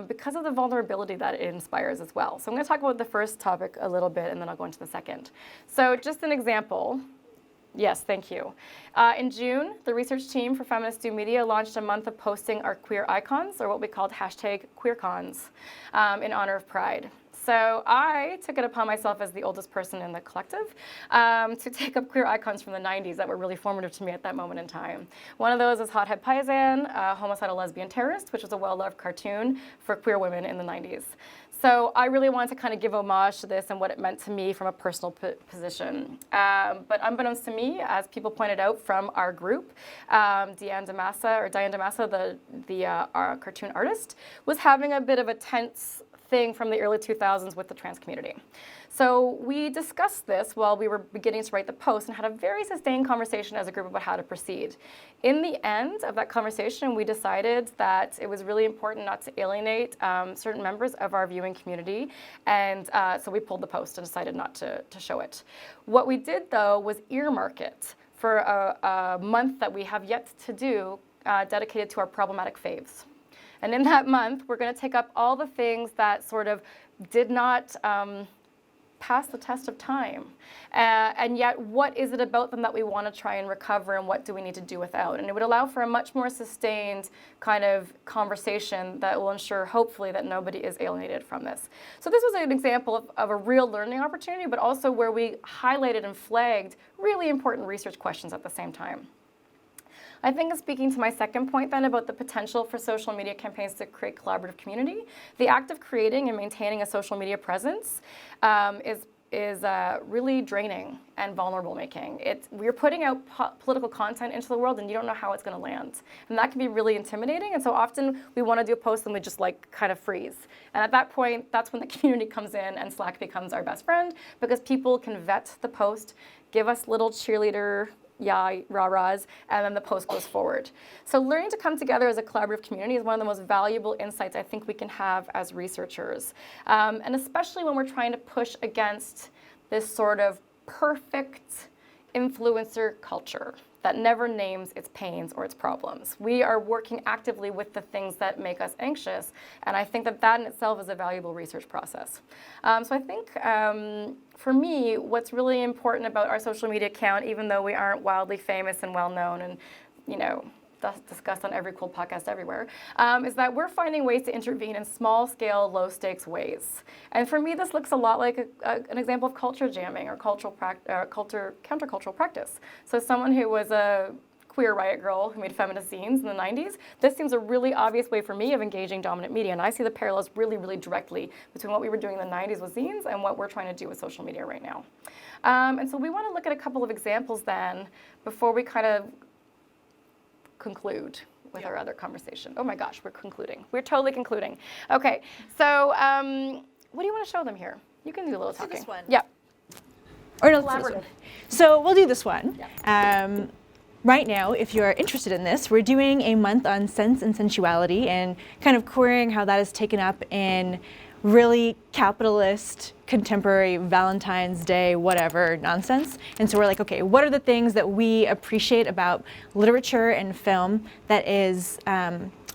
[SPEAKER 3] because of the vulnerability that it inspires as well. So I'm going to talk about the first topic a little bit, and then I'll go into the second. So just an example. Yes, thank you. In June, the research team for Feminists Do Media launched a month of posting our queer icons, or what we called #QueerCons, in honor of Pride. So I took it upon myself as the oldest person in the collective to take up queer icons from the 90s that were really formative to me at that moment in time. One of those is Hothead Paisan, Homicidal Lesbian Terrorist, which was a well-loved cartoon for queer women in the 90s. So I really wanted to kind of give homage to this and what it meant to me from a personal position. But unbeknownst to me, as people pointed out from our group, Diane Damassa, our cartoon artist, was having a bit of a tense thing from the early 2000s with the trans community. So we discussed this while we were beginning to write the post and had a very sustained conversation as a group about how to proceed. In the end of that conversation, we decided that it was really important not to alienate certain members of our viewing community, and so we pulled the post and decided not to show it. What we did, though, was earmark it for a month that we have yet to do dedicated to our problematic faves. And in that month, we're going to take up all the things that sort of did not pass the test of time. And yet, what is it about them that we want to try and recover, and what do we need to do without? And it would allow for a much more sustained kind of conversation that will ensure, hopefully, that nobody is alienated from this. So this was an example of a real learning opportunity, but also where we highlighted and flagged really important research questions at the same time. I think in speaking to my second point then about the potential for social media campaigns to create collaborative community, the act of creating and maintaining a social media presence is really draining and vulnerable making. We're putting out political content into the world and you don't know how it's going to land. And that can be really intimidating. And so often we want to do a post and we just like kind of freeze. And at that point, that's when the community comes in and Slack becomes our best friend, because people can vet the post, give us little cheerleader rah-rahs, and then the post goes forward. So learning to come together as a collaborative community is one of the most valuable insights I think we can have as researchers. And especially when we're trying to push against this sort of perfect influencer culture that never names its pains or its problems. We are working actively with the things that make us anxious, and I think that that in itself is a valuable research process. So I think for me, what's really important about our social media account, even though we aren't wildly famous and well-known and, you know, discussed on every cool podcast everywhere, is that we're finding ways to intervene in small-scale, low-stakes ways. And for me, this looks a lot like an example of culture jamming or countercultural practice. So someone who was a queer riot girl who made feminist zines in the 90s, this seems a really obvious way for me of engaging dominant media. And I see the parallels really, really directly between what we were doing in the 90s with zines and what we're trying to do with social media right now. And so we want to look at a couple of examples then before we kind of conclude with our other conversation. Oh my gosh, we're concluding. We're totally concluding. Okay, so what do you want to show them here? You can do a little talking.
[SPEAKER 2] This one.
[SPEAKER 3] Yeah.
[SPEAKER 2] Or no, let's do this one. So we'll do this one.
[SPEAKER 3] Yeah.
[SPEAKER 2] Right now, if you're interested in this, we're doing a month on sense and sensuality and kind of querying how that is taken up in really capitalist, contemporary Valentine's Day, whatever nonsense. And so we're like, okay, what are the things that we appreciate about literature and film that is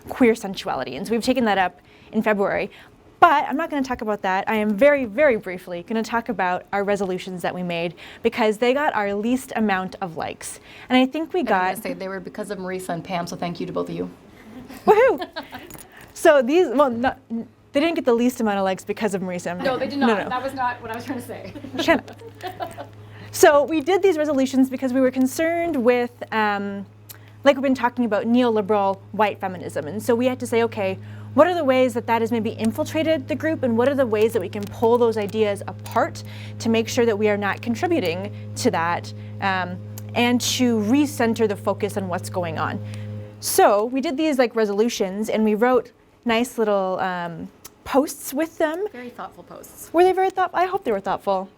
[SPEAKER 2] queer sensuality? And so we've taken that up in February. But I'm not going to talk about that. I am very, very briefly going to talk about our resolutions that we made because they got our least amount of likes. And I think we got...
[SPEAKER 3] I'm going to say they were because of Marisa and Pam, so thank you to both of you.
[SPEAKER 2] Woohoo! So these, well, they didn't get the least amount of likes because of Marisa.
[SPEAKER 3] No, they did not.
[SPEAKER 2] No.
[SPEAKER 3] That was not what I was trying to say.
[SPEAKER 2] Shana. So we did these resolutions because we were concerned with, like we've been talking about, neoliberal white feminism. And so we had to say, okay, what are the ways that that has maybe infiltrated the group, and what are the ways that we can pull those ideas apart to make sure that we are not contributing to that, and to recenter the focus on what's going on. So we did these like resolutions, and we wrote nice little posts with them.
[SPEAKER 3] Very thoughtful posts.
[SPEAKER 2] Were they very thoughtful? I hope they were thoughtful.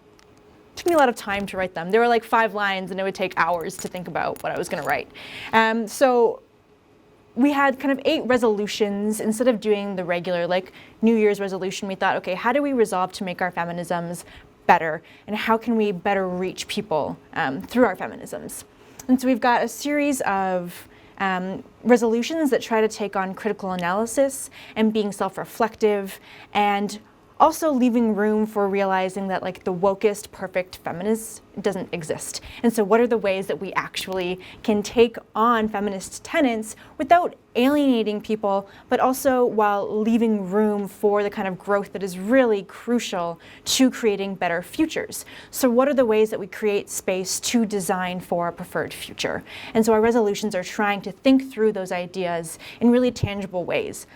[SPEAKER 2] It took me a lot of time to write them. They were like 5 lines, and it would take hours to think about what I was going to write. So we had kind of 8 resolutions. Instead of doing the regular like New Year's resolution, we thought, okay, how do we resolve to make our feminisms better, and how can we better reach people through our feminisms? And so we've got a series of resolutions that try to take on critical analysis and being self-reflective, and also leaving room for realizing that like the wokest perfect feminist doesn't exist. And so what are the ways that we actually can take on feminist tenets without alienating people, but also while leaving room for the kind of growth that is really crucial to creating better futures? So what are the ways that we create space to design for a preferred future? And so our resolutions are trying to think through those ideas in really tangible ways.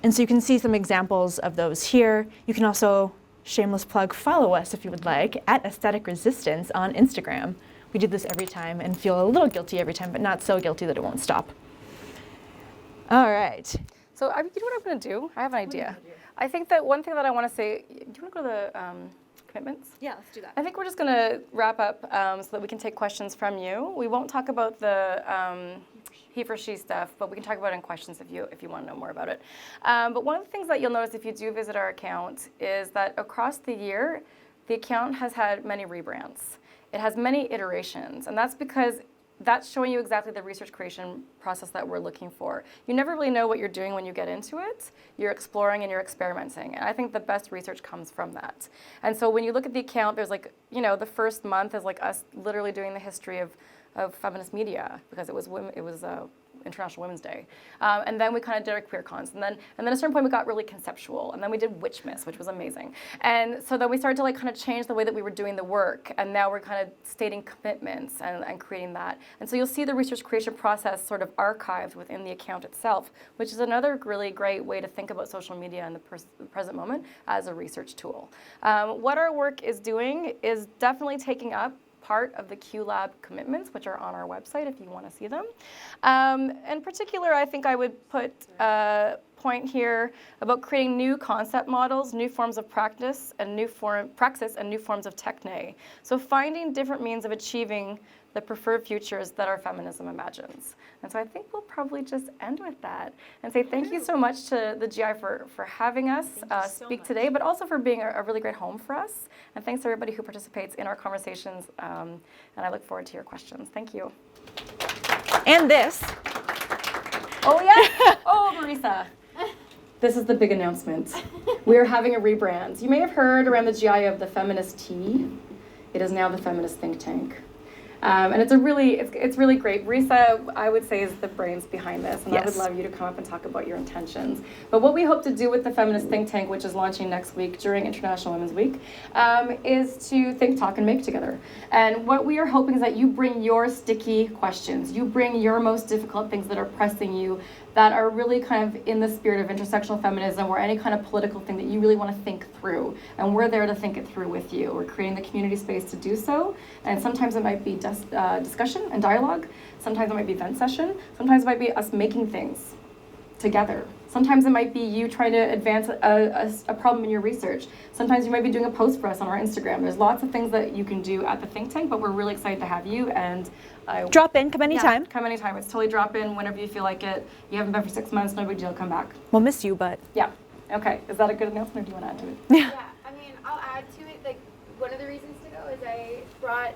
[SPEAKER 2] And so you can see some examples of those here. You can also, shameless plug, follow us if you would like, at Aesthetic Resistance on Instagram. We do this every time and feel a little guilty every time, but not so guilty that it won't stop. All right.
[SPEAKER 3] So you know what I'm going to do? I have an idea. I think that one thing that I want to say, do you want to go to the commitments?
[SPEAKER 2] Yeah, let's do that.
[SPEAKER 3] I think we're just going to wrap up so that we can take questions from you. We won't talk about the he for she stuff, but we can talk about it in questions if you want to know more about it. But one of the things that you'll notice if you do visit our account is that across the year, the account has had many rebrands. It has many iterations, and that's because that's showing you exactly the research creation process that we're looking for. You never really know what you're doing when you get into it. You're exploring and you're experimenting. And I think the best research comes from that. And so when you look at the account, there's like, the first month is like us literally doing the history of feminist media because it was International Women's Day. And then we kind of did our queer cons. And then at a certain point we got really conceptual. And then we did Witch Miss, which was amazing. And so then we started to like kind of change the way that we were doing the work. And now we're kind of stating commitments and creating that. And so you'll see the research creation process sort of archived within the account itself, which is another really great way to think about social media in the present moment as a research tool. What our work is doing is definitely taking up part of the QLab commitments, which are on our website if you want to see them. In particular, I think I would put a point here about creating new concept models, new forms of praxis, and new forms of techne. So finding different means of achieving the preferred futures that our feminism imagines. And so I think we'll probably just end with that and say thank you so much to the GI for having us speak today, but also for being a really great home for us. And thanks to everybody who participates in our conversations. And I look forward to your questions. Thank you.
[SPEAKER 2] And this.
[SPEAKER 3] Oh, yeah. Oh, Marisa. This is the big announcement. We are having a rebrand. You may have heard around the GI of the Feminist Tea. It is now the Feminist Thinktank. And it's really great. Marisa, I would say, is the brains behind this, and yes. I would love you to come up and talk about your intentions. But what we hope to do with the Feminist Think Tank, which is launching next week during International Women's Week, is to think, talk, and make together. And what we are hoping is that you bring your sticky questions, you bring your most difficult things that are pressing you, that are really kind of in the spirit of intersectional feminism or any kind of political thing that you really want to think through. And we're there to think it through with you. We're creating the community space to do so. And sometimes it might be discussion and dialogue. Sometimes it might be event session. Sometimes it might be us making things together. Sometimes it might be you trying to advance a problem in your research. Sometimes you might be doing a post for us on our Instagram. There's lots of things that you can do at the think tank, but we're really excited to have you. And
[SPEAKER 2] drop in, come anytime.
[SPEAKER 3] Yeah, come anytime. It's totally drop in whenever you feel like it. You haven't been for 6 months, no big deal, come back.
[SPEAKER 2] We'll miss you, but.
[SPEAKER 3] Yeah, okay. Is that a good announcement or do you want to add to it?
[SPEAKER 1] Yeah, I mean, I'll add to it. Like, one of the reasons to go is I brought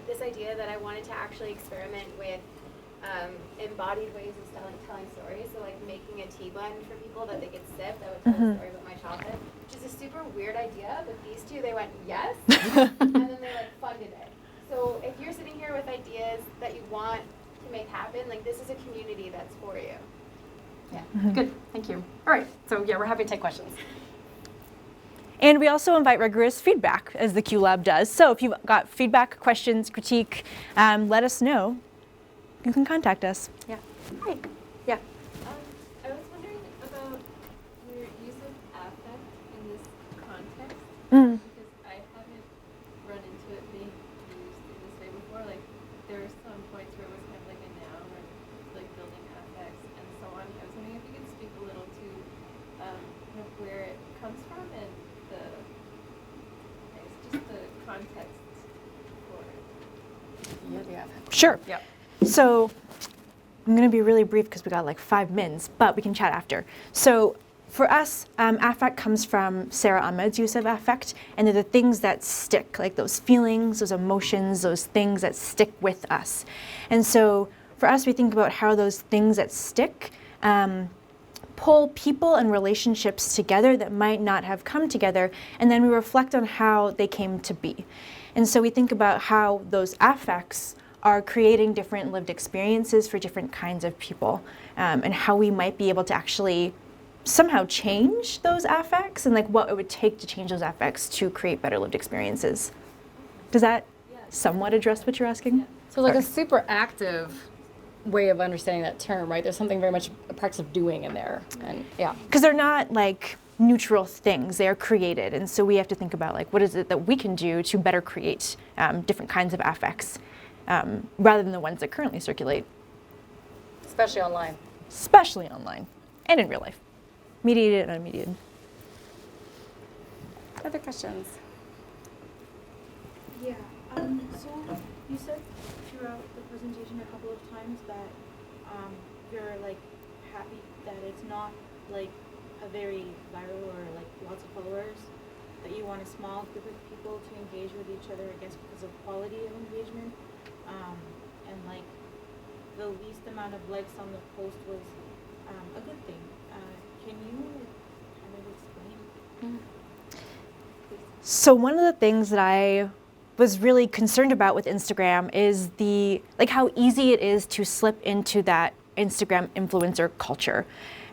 [SPEAKER 1] this idea that I wanted to actually experiment with embodied ways of telling stories. So like making a tea blend for people that they could sip that would tell a story about my childhood, which is a super weird idea, but these two, they went, yes, and then they like funded it. So if you're sitting here with ideas that you want to make happen, like this is a community that's for you.
[SPEAKER 3] Yeah, good, thank you. All right, so yeah, we're happy to take questions.
[SPEAKER 2] And we also invite rigorous feedback, as the QLab does. So if you've got feedback, questions, critique, let us know. You can contact us.
[SPEAKER 3] Yeah. Hi. Yeah.
[SPEAKER 4] I was wondering about your use of affect in this context, because I haven't run into it being used in this way before. Like, there are some points where it was kind of like a noun or like building affects and so on. I was wondering if you could speak a little to kind of where it comes from and just the context for it.
[SPEAKER 3] Yeah, the affect.
[SPEAKER 2] Sure.
[SPEAKER 3] Yeah.
[SPEAKER 2] So I'm going to be really brief because we got like 5 minutes, but we can chat after. So for us, affect comes from Sarah Ahmed's use of affect, and they're the things that stick, like those feelings, those emotions, those things that stick with us. And so for us, we think about how those things that stick pull people and relationships together that might not have come together, and then we reflect on how they came to be. And so we think about how those affects are creating different lived experiences for different kinds of people, and how we might be able to actually somehow change those affects and like what it would take to change those affects to create better lived experiences. Does that somewhat address what you're asking?
[SPEAKER 4] Yeah.
[SPEAKER 3] So like a super active way of understanding that term, right? There's something very much a practice of doing in there, and yeah.
[SPEAKER 2] Because they're not like neutral things, they are created, and so we have to think about like what is it that we can do to better create different kinds of affects. Rather than the ones that currently circulate.
[SPEAKER 3] Especially online.
[SPEAKER 2] Especially online. and in real life, mediated and unmediated.
[SPEAKER 3] Other questions?
[SPEAKER 5] Yeah, so you said throughout the presentation a couple of times that you're like happy that it's not like a very viral or like lots of followers, that you want a small group of people to engage with each other, I guess because of quality of engagement, and like the least amount of likes on the post was a good thing. Can you kind of explain?
[SPEAKER 2] So one of the things that I was really concerned about with Instagram is how easy it is to slip into that Instagram influencer culture.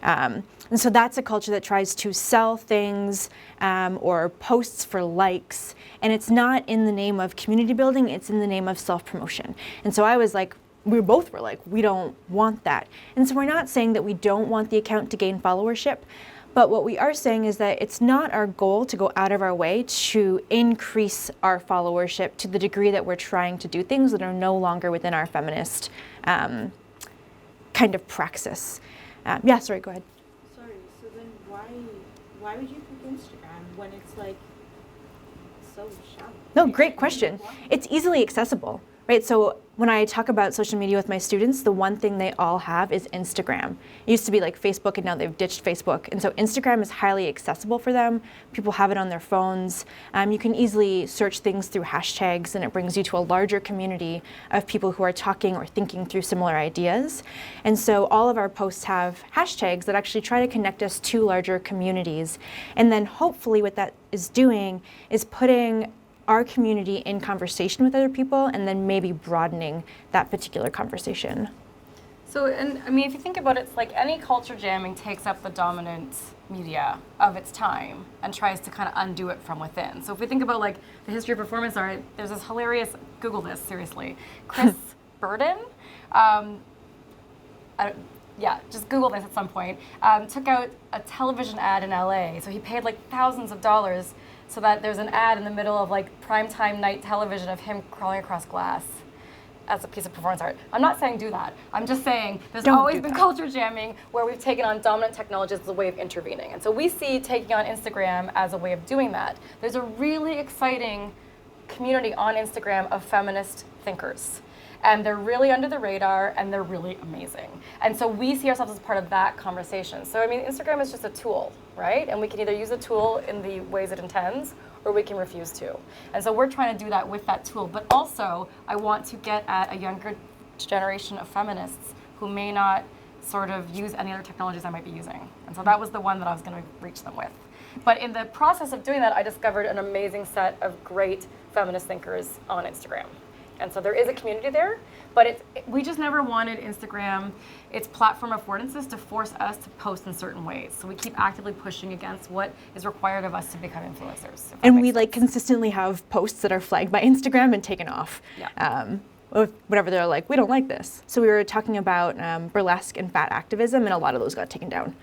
[SPEAKER 2] And so that's a culture that tries to sell things or posts for likes, and it's not in the name of community building, it's in the name of self-promotion. And so I was like, we both were like, we don't want that. And so we're not saying that we don't want the account to gain followership, but what we are saying is that it's not our goal to go out of our way to increase our followership to the degree that we're trying to do things that are no longer within our feminist kind of praxis. Yeah, sorry, go ahead.
[SPEAKER 5] Sorry, so then why would you pick Instagram when it's like so shallow?
[SPEAKER 2] No, great question. It's easily accessible, right? So when I talk about social media with my students, the one thing they all have is Instagram. It used to be like Facebook, and now they've ditched Facebook. And so Instagram is highly accessible for them. People have it on their phones. You can easily search things through hashtags, and it brings you to a larger community of people who are talking or thinking through similar ideas. And so all of our posts have hashtags that actually try to connect us to larger communities. And then hopefully what that is doing is putting our community in conversation with other people, and then maybe broadening that particular conversation.
[SPEAKER 3] So, and I mean, if you think about it, it's like any culture jamming takes up the dominant media of its time and tries to kind of undo it from within. So if we think about like the history of performance art, there's this hilarious, Google this, seriously, Chris Burden, yeah, just Google this at some point, took out a television ad in LA. So he paid like thousands of dollars so that there's an ad in the middle of like primetime night television of him crawling across glass as a piece of performance art. I'm not saying do that. I'm just saying there's always been culture jamming where we've taken on dominant technologies as a way of intervening. And so we see taking on Instagram as a way of doing that. There's a really exciting community on Instagram of feminist thinkers. And they're really under the radar, and they're really amazing. And so we see ourselves as part of that conversation. So I mean, Instagram is just a tool, right? And we can either use a tool in the ways it intends, or we can refuse to. And so we're trying to do that with that tool. But also, I want to get at a younger generation of feminists who may not sort of use any other technologies I might be using. And so that was the one that I was going to reach them with. But in the process of doing that, I discovered an amazing set of great feminist thinkers on Instagram. And so there is a community there, but we just never wanted Instagram, its platform affordances, to force us to post in certain ways. So we keep actively pushing against what is required of us to become influencers.
[SPEAKER 2] And we like consistently have posts that are flagged by Instagram and taken off.
[SPEAKER 3] Yeah.
[SPEAKER 2] Whatever, they're like, we don't like this. So we were talking about burlesque and fat activism, and a lot of those got taken down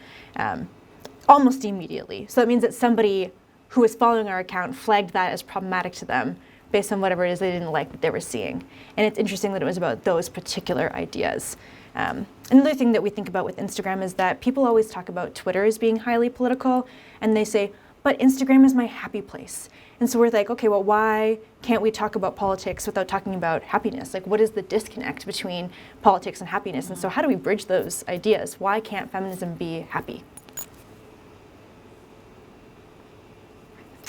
[SPEAKER 2] almost immediately. So that means that somebody who was following our account flagged that as problematic to them based on whatever it is they didn't like that they were seeing. And it's interesting that it was about those particular ideas. Another thing that we think about with Instagram is that people always talk about Twitter as being highly political, and they say, but Instagram is my happy place. And so we're like, okay, well, why can't we talk about politics without talking about happiness? Like, what is the disconnect between politics and happiness? And so how do we bridge those ideas? Why can't feminism be happy?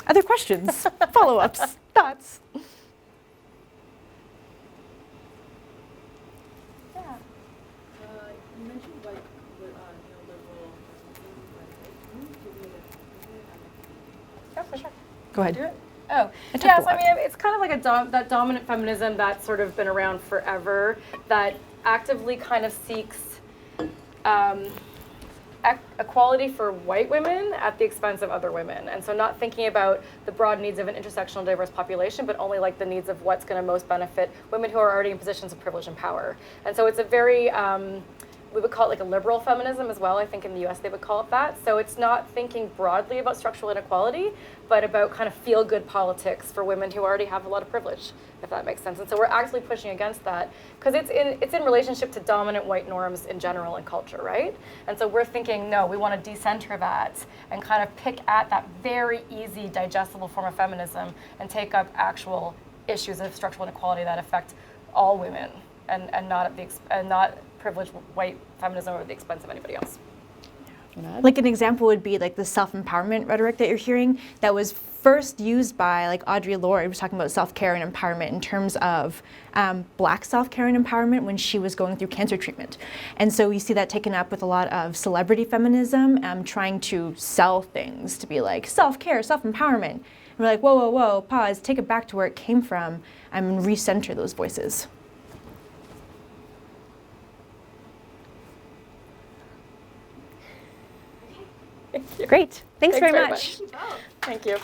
[SPEAKER 2] Other questions, follow-ups, thoughts?
[SPEAKER 3] Yeah.
[SPEAKER 4] You mentioned like neoliberal things, can you give me
[SPEAKER 3] Yeah, for sure.
[SPEAKER 2] Go ahead.
[SPEAKER 3] Do it? Oh,
[SPEAKER 2] It took
[SPEAKER 3] yes.
[SPEAKER 2] a
[SPEAKER 3] I
[SPEAKER 2] lot.
[SPEAKER 3] mean, it's kind of like that dominant feminism that's sort of been around forever, that actively kind of seeks equality for white women at the expense of other women. And so not thinking about the broad needs of an intersectional diverse population, but only like the needs of what's going to most benefit women who are already in positions of privilege and power. And so it's a very we would call it like a liberal feminism as well. I think in the US they would call it that. So it's not thinking broadly about structural inequality, but about kind of feel-good politics for women who already have a lot of privilege, if that makes sense. And so we're actually pushing against that because it's in relationship to dominant white norms in general and culture, right? And so we're thinking, no, we want to decenter that and kind of pick at that very easy, digestible form of feminism and take up actual issues of structural inequality that affect all women and not privileged white feminism at the expense of anybody else.
[SPEAKER 2] Like an example would be like the self-empowerment rhetoric that you're hearing that was first used by like Audre Lorde, was talking about self-care and empowerment in terms of Black self-care and empowerment when she was going through cancer treatment. And so you see that taken up with a lot of celebrity feminism, trying to sell things to be like self-care, self-empowerment. And we're like, whoa, whoa, whoa, pause, take it back to where it came from and recenter those voices.
[SPEAKER 3] Thank you.
[SPEAKER 2] Great. Thanks very much.
[SPEAKER 3] Thank you.